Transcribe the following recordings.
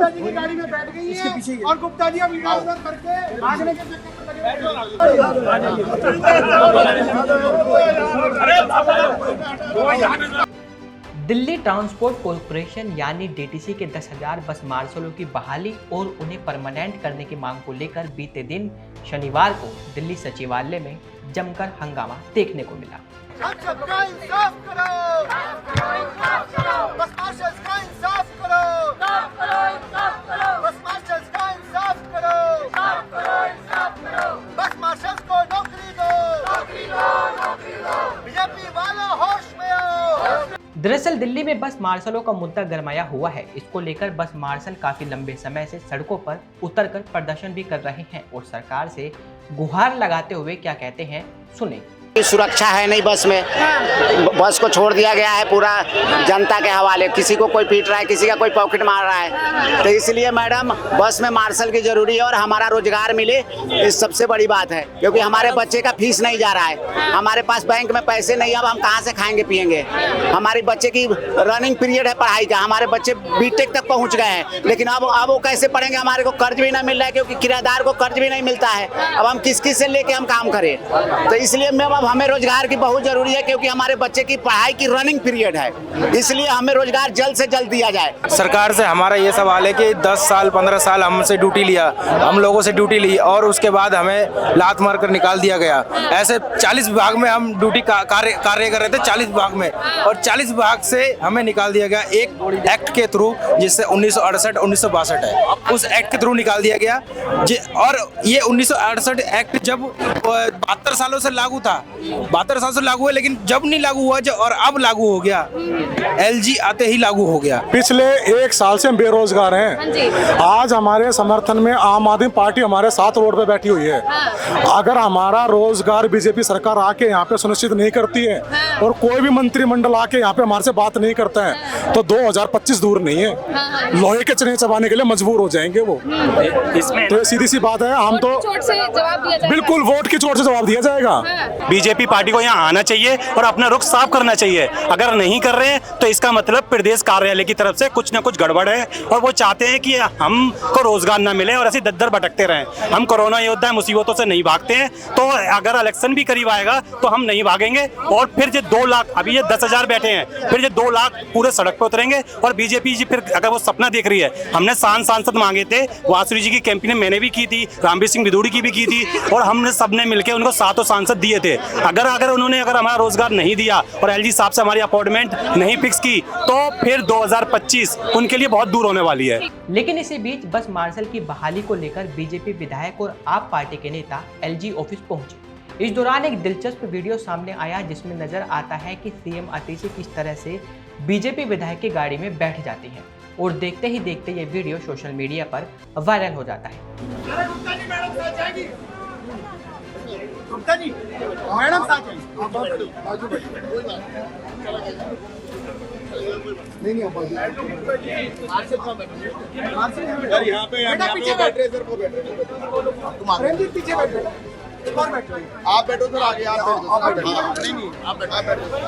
गुप्ता जी की गाड़ी में बैठ गई है और गुप्ता जी अब इधर उधर करके भागने के चक्कर। दिल्ली ट्रांसपोर्ट कॉरपोरेशन यानी डीटीसी के 10,000 बस मार्शलों की बहाली और उन्हें परमानेंट करने की मांग को लेकर बीते दिन शनिवार को दिल्ली सचिवालय में जमकर हंगामा देखने को मिला। सबका इंसाफ करो, बस मार्शल्स का इंसाफ करो, बस मार्शल्स का इंसाफ करो, बस मार्शल्स को नौकरी दो, बीजेपी वालों होश में आओ। दरअसल दिल्ली में बस मार्शलों का मुद्दा गरमाया हुआ है। इसको लेकर बस मार्शल काफी लंबे समय से सड़कों पर उतरकर प्रदर्शन भी कर रहे हैं और सरकार से गुहार लगाते हुए क्या कहते हैं सुने। सुरक्षा है नहीं बस में, बस को छोड़ दिया गया है पूरा जनता के हवाले। किसी को कोई पीट रहा है, किसी का कोई पॉकेट मार रहा है, तो इसलिए मैडम बस में मार्शल की जरूरी है और हमारा रोजगार मिले, इस सबसे बड़ी बात है। क्योंकि हमारे बच्चे का फीस नहीं जा रहा है, हमारे पास बैंक में पैसे नहीं, अब हम कहाँ से खाएंगे पिएंगे। हमारे बच्चे की रनिंग पीरियड है पढ़ाई का, हमारे बच्चे बीटेक तक पहुँच गए हैं, लेकिन अब वो कैसे पढ़ेंगे। हमारे को कर्ज भी नहीं मिल रहा है क्योंकि किराएदार को कर्ज भी नहीं मिलता है। अब हम किस से लेके हम काम करें, तो इसलिए मैम अब हमें रोजगार की बहुत जरूरी है क्योंकि हमारे बच्चे की पढ़ाई की रनिंग पीरियड है, इसलिए हमें रोजगार जल्द से जल्द दिया जाए। सरकार से हमारा ये सवाल है कि 10 साल 15 साल हमसे ड्यूटी लिया, हम लोगों से ड्यूटी ली और उसके बाद हमें लात मार कर निकाल दिया गया। ऐसे 40 विभाग में हम ड्यूटी कार्य कर रहे थे, 40 विभाग में, और 40 विभाग से हमें निकाल दिया गया एक एक्ट के थ्रू, जिससे 1968 1962 है, उस एक्ट के थ्रू निकाल दिया गया। और ये 1968 एक्ट जब 72 सालों से लागू था, 72 साल से लागू है, लेकिन जब नहीं लागू हुआ और अब लागू हो गया, एलजी आते ही लागू हो गया। पिछले 1 साल से हम बेरोजगार हैं। आज हमारे समर्थन में आम आदमी पार्टी हमारे साथ रोड पे बैठी हुई है। अगर हमारा रोजगार बीजेपी सरकार आके यहाँ पे सुनिश्चित नहीं करती है और कोई भी मंत्रिमंडल आके यहाँ पे हमारे से बात नहीं करता है तो 2025 दूर नहीं है, लोहे के चने चबाने के लिए मजबूर हो जाएंगे वो। तो सीधी सी बात है, हम तो बिल्कुल वोट की चोट से जवाब दिया जाएगा। बीजेपी पार्टी को यहाँ आना चाहिए और अपना रुख साफ करना चाहिए। अगर नहीं कर रहे हैं तो इसका मतलब प्रदेश कार्यालय की तरफ से कुछ ना कुछ गड़बड़ है और वो चाहते हैं कि हमको रोजगार ना मिले और ऐसे दर भटकते रहें। हम कोरोना योद्धा, मुसीबतों से नहीं भागते हैं, तो अगर इलेक्शन भी करीब आएगा तो हम नहीं भागेंगे। और फिर जो 2 लाख, अभी ये 10,000 बैठे हैं, फिर ये 2 लाख पूरे सड़क पर उतरेंगे। और बीजेपी जी फिर अगर वो सपना देख रही है, हमने सांसद मांगे थे, वासुरी जी की कैंपेन मैंने भी की थी, रामवीर सिंह बिदूड़ी की भी की थी, और हमने सबने मिलकर उनको 7 सांसद दिए थे। अगर उन्होंने हमारा रोजगार नहीं दिया और एलजी साहब से हमारी अपॉइंटमेंट नहीं फिक्स की तो फिर 2025 उनके लिए बहुत दूर होने वाली है। लेकिन इसी बीच बस मार्शल की बहाली को लेकर बीजेपी विधायक और आप पार्टी के नेता एलजी ऑफिस पहुंचे। इस दौरान एक दिलचस्प वीडियो सामने आया जिसमें नजर आता है कि सीएम अतीसी किस तरह से बीजेपी विधायक की गाड़ी में बैठ जाती है और देखते ही देखते ये वीडियो सोशल मीडिया पर वायरल हो जाता है। गुप्ता जी मैडम साथ हैं, नहीं यहाँ पे पीछे बैठ रहे सर, वो बैठ रहे, पीछे बैठ रहे, आप बैठो सर, आगे आप बैठो, नहीं आप बैठो, आप बैठो सर,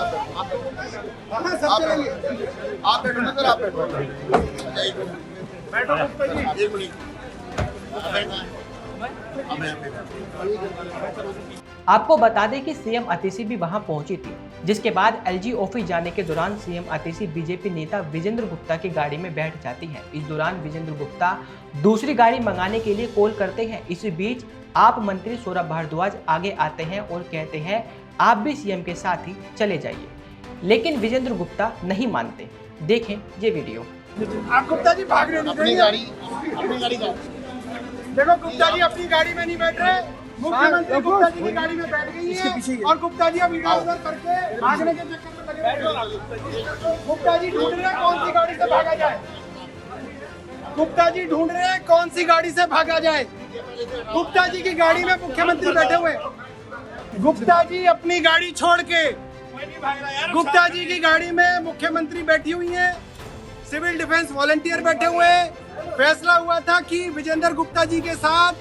आप बैठो, एक मिनट। आपको बता दें कि सीएम अतीसी भी वहां पहुंची थी, जिसके बाद एलजी ऑफिस जाने के दौरान सीएम अतीसी बीजेपी नेता विजेंद्र गुप्ता की गाड़ी में बैठ जाती हैं। इस दौरान विजेंद्र गुप्ता दूसरी गाड़ी मंगाने के लिए कॉल करते हैं। इस बीच आप मंत्री सौरभ भारद्वाज आगे आते हैं और कहते हैं आप भी सीएम के साथ ही चले जाइए, लेकिन विजेंद्र गुप्ता नहीं मानते। देखें ये वीडियो। आप गुप्ता जी भाग रहे, अपनी गाड़ी देखो, गुप्ता जी अपनी गाड़ी में नहीं बैठ रहे, मुख्यमंत्री गुप्ता जी की गाड़ी में बैठ गई है और गुप्ता जी अब इधर उधर करके भागने के चक्कर में लगे हुए। गुप्ता जी ढूंढ रहे हैं कौन सी गाड़ी से भागा जाए, गुप्ता जी ढूंढ रहे हैं कौन सी गाड़ी से भागा जाए। गुप्ता जी की गाड़ी में मुख्यमंत्री बैठे हुए, गुप्ता जी अपनी गाड़ी छोड़ के, गुप्ता जी की गाड़ी में मुख्यमंत्री बैठी हुई है, सिविल डिफेंस वॉलंटियर बैठे हुए हैं। फैसला हुआ था कि विजेंद्र गुप्ता जी के साथ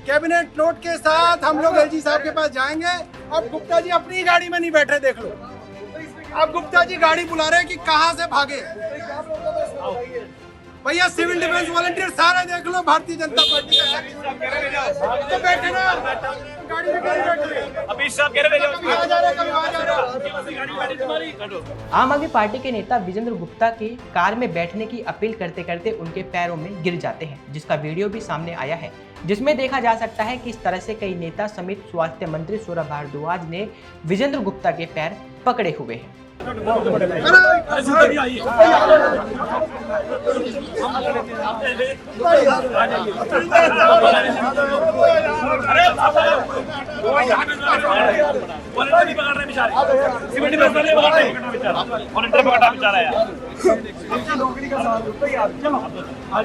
कैबिनेट नोट के साथ हम लोग एलजी साहब के पास जाएंगे। अब गुप्ता जी अपनी गाड़ी में नहीं बैठे, देख लो, अब गुप्ता जी गाड़ी बुला रहे हैं कि कहां से भागे। भैया सिविल डिफेंस वॉलंटियर सारे देख लो भारतीय जनता पार्टी का। तो बैठे ना गाड़ी में कैसे बैठ रहे? अभी सब कह रहे कभी आ जा रहे, कभी वहाँ जा रहे। आम आदमी पार्टी के नेता विजेंद्र गुप्ता के कार में बैठने की अपील करते करते उनके पैरों में गिर जाते हैं, जिसका वीडियो भी सामने आया है, जिसमें देखा जा सकता है कि इस तरह से कई नेता समेत स्वास्थ्य मंत्री सौरभ भारद्वाज ने विजेंद्र गुप्ता के पैर पकड़े हुए हैं।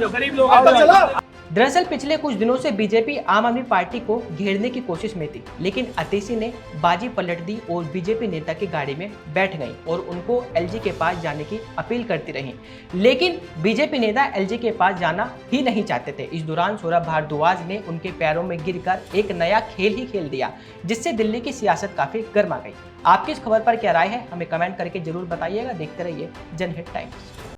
गरीब लोग दरअसल पिछले कुछ दिनों से बीजेपी आम आदमी पार्टी को घेरने की कोशिश में थी, लेकिन अतीसी ने बाजी पलट दी और बीजेपी नेता की गाड़ी में बैठ गई और उनको एलजी के पास जाने की अपील करती रही, लेकिन बीजेपी नेता एलजी के पास जाना ही नहीं चाहते थे। इस दौरान सौरभ भारद्वाज ने उनके पैरों में गिरकर एक नया खेल ही खेल दिया, जिससे दिल्ली की सियासत काफी गर्मा गई। आपकी इस खबर पर क्या राय है, हमें कमेंट करके जरूर बताइएगा। देखते रहिए जनहित टाइम्स।